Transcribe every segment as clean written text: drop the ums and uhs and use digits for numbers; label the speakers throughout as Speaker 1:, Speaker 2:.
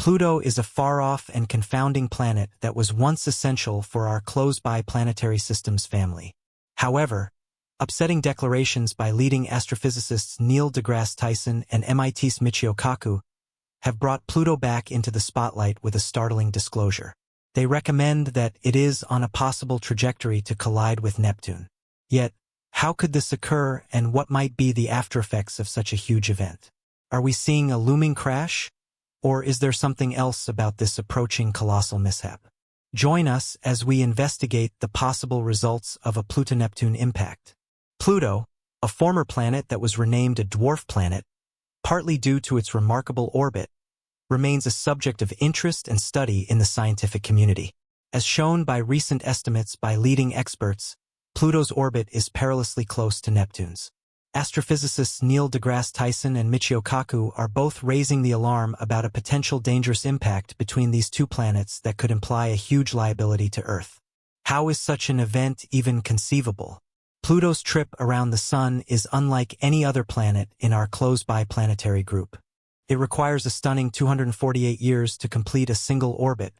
Speaker 1: Pluto is a far-off and confounding planet that was once essential for our close-by planetary systems family. However, upsetting declarations by leading astrophysicists Neil deGrasse Tyson and MIT's Michio Kaku have brought Pluto back into the spotlight with a startling disclosure. They recommend that it is on a possible trajectory to collide with Neptune. Yet, how could this occur, and what might be the aftereffects of such a huge event? Are we seeing a looming crash? Or is there something else about this approaching colossal mishap? Join us as we investigate the possible results of a Pluto-Neptune impact. Pluto, a former planet that was renamed a dwarf planet, partly due to its remarkable orbit, remains a subject of interest and study in the scientific community. As shown by recent estimates by leading experts, Pluto's orbit is perilously close to Neptune's. Astrophysicists Neil deGrasse Tyson and Michio Kaku are both raising the alarm about a potential dangerous impact between these two planets that could imply a huge liability to Earth. How is such an event even conceivable? Pluto's trip around the Sun is unlike any other planet in our close-by planetary group. It requires a stunning 248 years to complete a single orbit,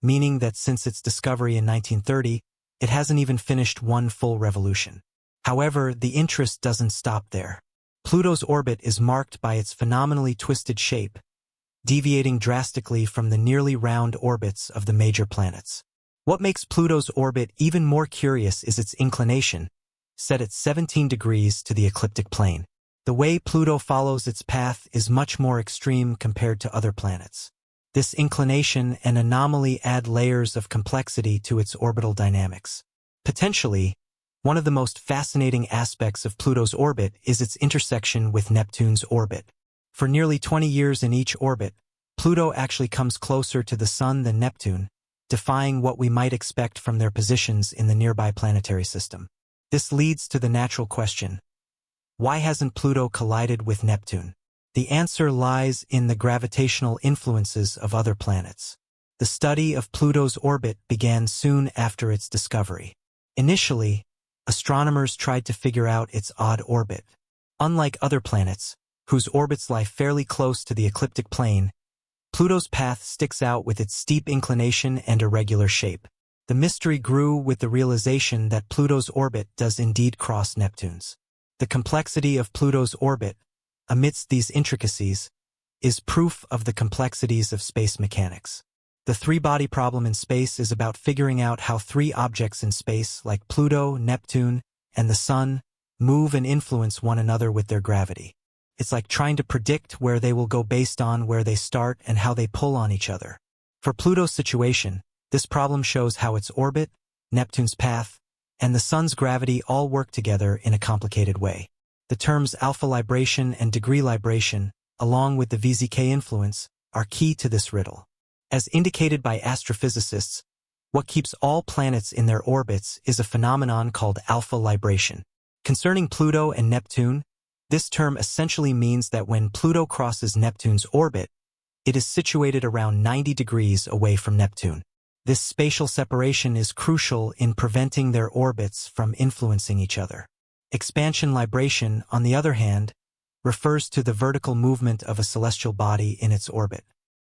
Speaker 1: meaning that since its discovery in 1930, it hasn't even finished one full revolution. However, the interest doesn't stop there. Pluto's orbit is marked by its phenomenally twisted shape, deviating drastically from the nearly round orbits of the major planets. What makes Pluto's orbit even more curious is its inclination, set at 17 degrees to the ecliptic plane. The way Pluto follows its path is much more extreme compared to other planets. This inclination and anomaly add layers of complexity to its orbital dynamics. Potentially, one of the most fascinating aspects of Pluto's orbit is its intersection with Neptune's orbit. For nearly 20 years in each orbit, Pluto actually comes closer to the Sun than Neptune, defying what we might expect from their positions in the nearby planetary system. This leads to the natural question: why hasn't Pluto collided with Neptune? The answer lies in the gravitational influences of other planets. The study of Pluto's orbit began soon after its discovery. Initially, astronomers tried to figure out its odd orbit. Unlike other planets, whose orbits lie fairly close to the ecliptic plane, Pluto's path sticks out with its steep inclination and irregular shape. The mystery grew with the realization that Pluto's orbit does indeed cross Neptune's. The complexity of Pluto's orbit, amidst these intricacies, is proof of the complexities of space mechanics. The three-body problem in space is about figuring out how three objects in space, like Pluto, Neptune, and the Sun, move and influence one another with their gravity. It's like trying to predict where they will go based on where they start and how they pull on each other. For Pluto's situation, this problem shows how its orbit, Neptune's path, and the Sun's gravity all work together in a complicated way. The terms alpha libration and degree libration, along with the VZK influence, are key to this riddle. As indicated by astrophysicists, what keeps all planets in their orbits is a phenomenon called alpha libration. Concerning Pluto and Neptune, this term essentially means that when Pluto crosses Neptune's orbit, it is situated around 90 degrees away from Neptune. This spatial separation is crucial in preventing their orbits from influencing each other. Expansion libration, on the other hand, refers to the vertical movement of a celestial body in its orbit.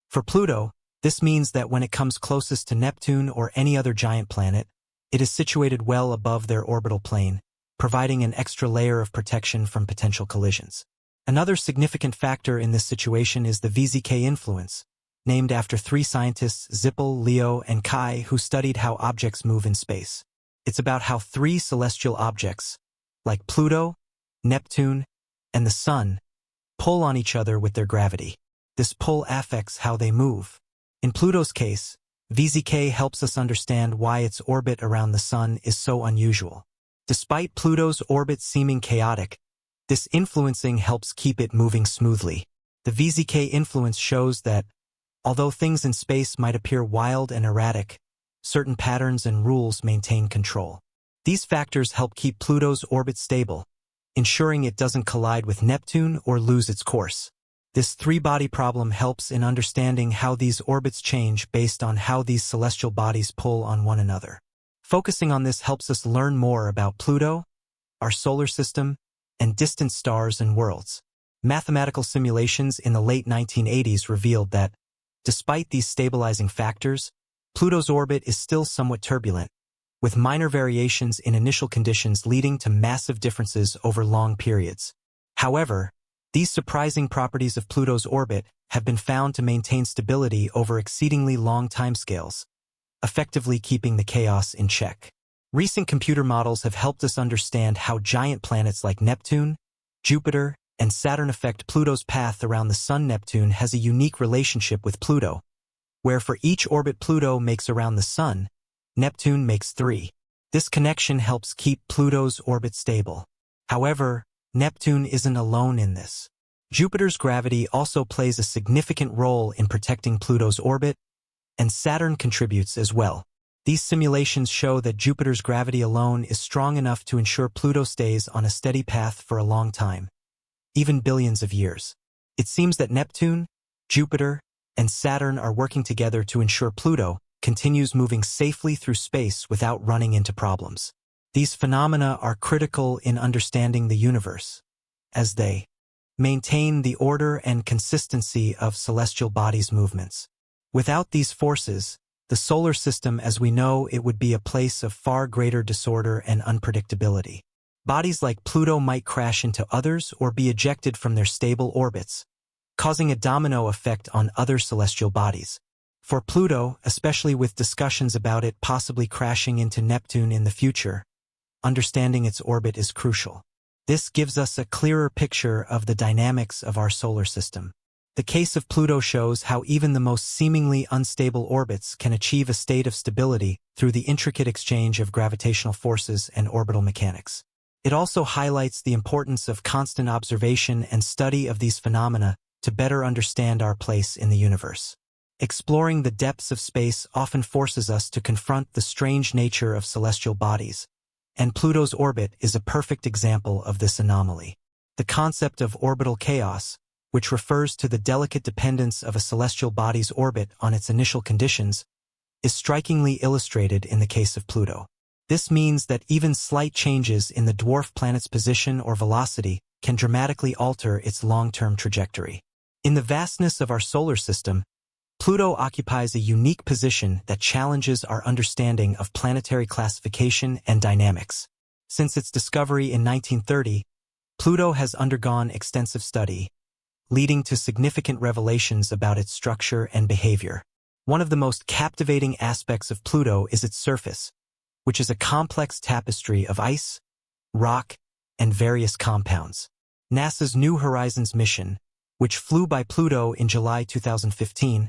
Speaker 1: For Pluto, this means that when it comes closest to Neptune or any other giant planet, it is situated well above their orbital plane, providing an extra layer of protection from potential collisions. Another significant factor in this situation is the VZK influence, named after three scientists, Zippel, Leo, and Kai, who studied how objects move in space. It's about how three celestial objects, like Pluto, Neptune, and the Sun, pull on each other with their gravity. This pull affects how they move. In Pluto's case, VZK helps us understand why its orbit around the Sun is so unusual. Despite Pluto's orbit seeming chaotic, this influencing helps keep it moving smoothly. The VZK influence shows that, although things in space might appear wild and erratic, certain patterns and rules maintain control. These factors help keep Pluto's orbit stable, ensuring it doesn't collide with Neptune or lose its course. This three-body problem helps in understanding how these orbits change based on how these celestial bodies pull on one another. Focusing on this helps us learn more about Pluto, our solar system, and distant stars and worlds. Mathematical simulations in the late 1980s revealed that, Despite these stabilizing factors, Pluto's orbit is still somewhat turbulent, with minor variations in initial conditions leading to massive differences over long periods. However, these surprising properties of Pluto's orbit have been found to maintain stability over exceedingly long timescales, effectively keeping the chaos in check. Recent computer models have helped us understand how giant planets like Neptune, Jupiter, and Saturn affect Pluto's path around the Sun. Neptune has a unique relationship with Pluto, where for each orbit Pluto makes around the Sun, Neptune makes 3. This connection helps keep Pluto's orbit stable. However, Neptune isn't alone in this. Jupiter's gravity also plays a significant role in protecting Pluto's orbit, and Saturn contributes as well. These simulations show that Jupiter's gravity alone is strong enough to ensure Pluto stays on a steady path for a long time, even billions of years. It seems that Neptune, Jupiter, and Saturn are working together to ensure Pluto continues moving safely through space without running into problems. These phenomena are critical in understanding the universe, as they maintain the order and consistency of celestial bodies' movements. Without these forces, the solar system as we know it would be a place of far greater disorder and unpredictability. Bodies like Pluto might crash into others or be ejected from their stable orbits, causing a domino effect on other celestial bodies. For Pluto, especially with discussions about it possibly crashing into Neptune in the future, understanding its orbit is crucial. This gives us a clearer picture of the dynamics of our solar system. The case of Pluto shows how even the most seemingly unstable orbits can achieve a state of stability through the intricate exchange of gravitational forces and orbital mechanics. It also highlights the importance of constant observation and study of these phenomena to better understand our place in the universe. Exploring the depths of space often forces us to confront the strange nature of celestial bodies, and Pluto's orbit is a perfect example of this anomaly. The concept of orbital chaos, which refers to the delicate dependence of a celestial body's orbit on its initial conditions, is strikingly illustrated in the case of Pluto. This means that even slight changes in the dwarf planet's position or velocity can dramatically alter its long-term trajectory. In the vastness of our solar system, Pluto occupies a unique position that challenges our understanding of planetary classification and dynamics. Since its discovery in 1930, Pluto has undergone extensive study, leading to significant revelations about its structure and behavior. One of the most captivating aspects of Pluto is its surface, which is a complex tapestry of ice, rock, and various compounds. NASA's New Horizons mission, which flew by Pluto in July 2015,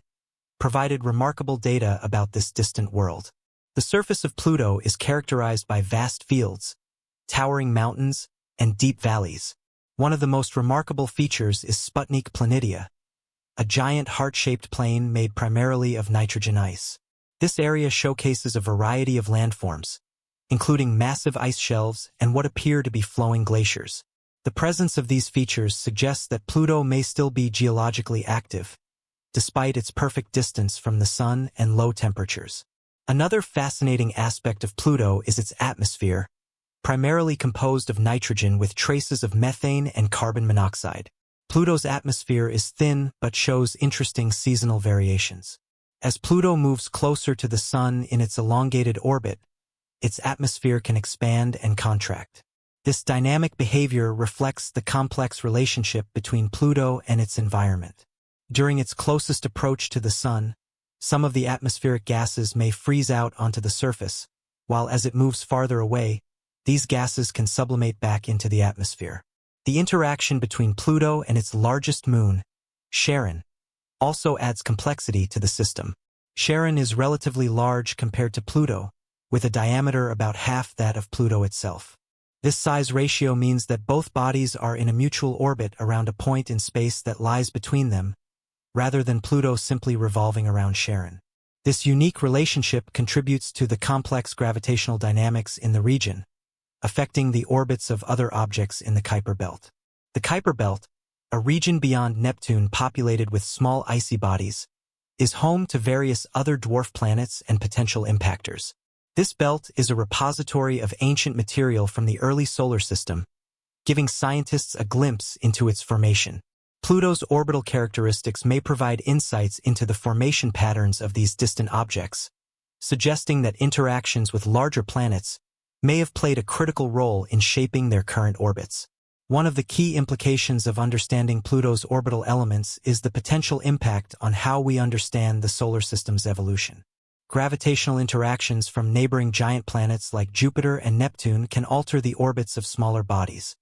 Speaker 1: provided remarkable data about this distant world. The surface of Pluto is characterized by vast fields, towering mountains, and deep valleys. One of the most remarkable features is Sputnik Planitia, a giant heart-shaped plain made primarily of nitrogen ice. This area showcases a variety of landforms, including massive ice shelves and what appear to be flowing glaciers. The presence of these features suggests that Pluto may still be geologically active, despite its perfect distance from the Sun and low temperatures. Another fascinating aspect of Pluto is its atmosphere, primarily composed of nitrogen with traces of methane and carbon monoxide. Pluto's atmosphere is thin but shows interesting seasonal variations. As Pluto moves closer to the Sun in its elongated orbit, its atmosphere can expand and contract. This dynamic behavior reflects the complex relationship between Pluto and its environment. During its closest approach to the Sun, some of the atmospheric gases may freeze out onto the surface, while as it moves farther away, these gases can sublimate back into the atmosphere. The interaction between Pluto and its largest moon, Charon, also adds complexity to the system. Charon is relatively large compared to Pluto, with a diameter about half that of Pluto itself. This size ratio means that both bodies are in a mutual orbit around a point in space that lies between them, rather than Pluto simply revolving around Charon. This unique relationship contributes to the complex gravitational dynamics in the region, affecting the orbits of other objects in the Kuiper Belt. The Kuiper Belt, a region beyond Neptune populated with small icy bodies, is home to various other dwarf planets and potential impactors. This belt is a repository of ancient material from the early solar system, giving scientists a glimpse into its formation. Pluto's orbital characteristics may provide insights into the formation patterns of these distant objects, suggesting that interactions with larger planets may have played a critical role in shaping their current orbits. One of the key implications of understanding Pluto's orbital elements is the potential impact on how we understand the solar system's evolution. Gravitational interactions from neighboring giant planets like Jupiter and Neptune can alter the orbits of smaller bodies,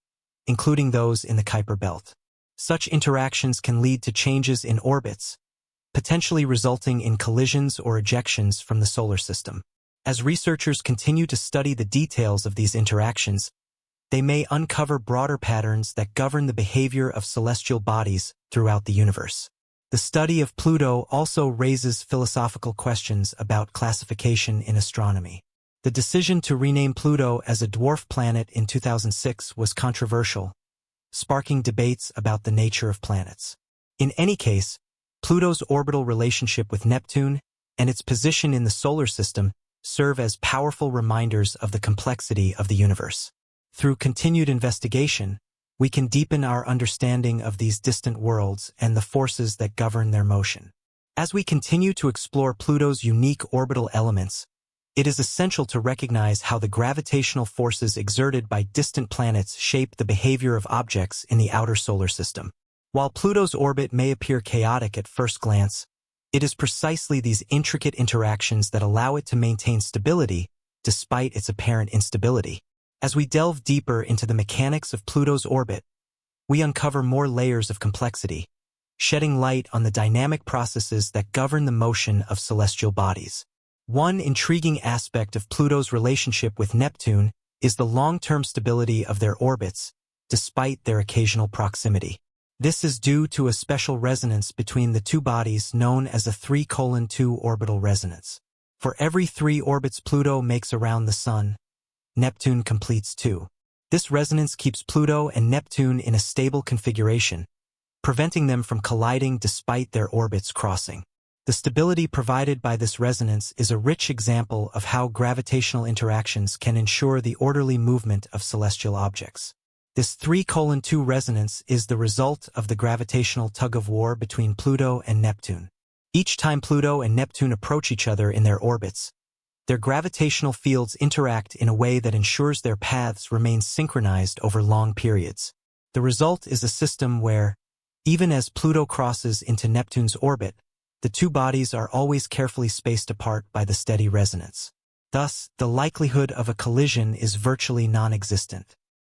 Speaker 1: including those in the Kuiper belt. Such interactions can lead to changes in orbits, potentially resulting in collisions or ejections from the solar system. As researchers continue to study the details of these interactions, they may uncover broader patterns that govern the behavior of celestial bodies throughout the universe. The study of Pluto also raises philosophical questions about classification in astronomy. The decision to rename Pluto as a dwarf planet in 2006 was controversial, sparking debates about the nature of planets. In any case, Pluto's orbital relationship with Neptune and its position in the solar system serve as powerful reminders of the complexity of the universe. Through continued investigation, we can deepen our understanding of these distant worlds and the forces that govern their motion. As we continue to explore Pluto's unique orbital elements, it is essential to recognize how the gravitational forces exerted by distant planets shape the behavior of objects in the outer solar system. While Pluto's orbit may appear chaotic at first glance, it is precisely these intricate interactions that allow it to maintain stability despite its apparent instability. As we delve deeper into the mechanics of Pluto's orbit, we uncover more layers of complexity, shedding light on the dynamic processes that govern the motion of celestial bodies. One intriguing aspect of Pluto's relationship with Neptune is the long-term stability of their orbits, despite their occasional proximity. This is due to a special resonance between the two bodies known as a 3:2 orbital resonance. For every 3 orbits Pluto makes around the Sun, Neptune completes 2. This resonance keeps Pluto and Neptune in a stable configuration, preventing them from colliding despite their orbits crossing. The stability provided by this resonance is a rich example of how gravitational interactions can ensure the orderly movement of celestial objects. This 3:2 resonance is the result of the gravitational tug-of-war between Pluto and Neptune. Each time Pluto and Neptune approach each other in their orbits, their gravitational fields interact in a way that ensures their paths remain synchronized over long periods. The result is a system where, even as Pluto crosses into Neptune's orbit, the two bodies are always carefully spaced apart by the steady resonance. Thus, the likelihood of a collision is virtually non-existent.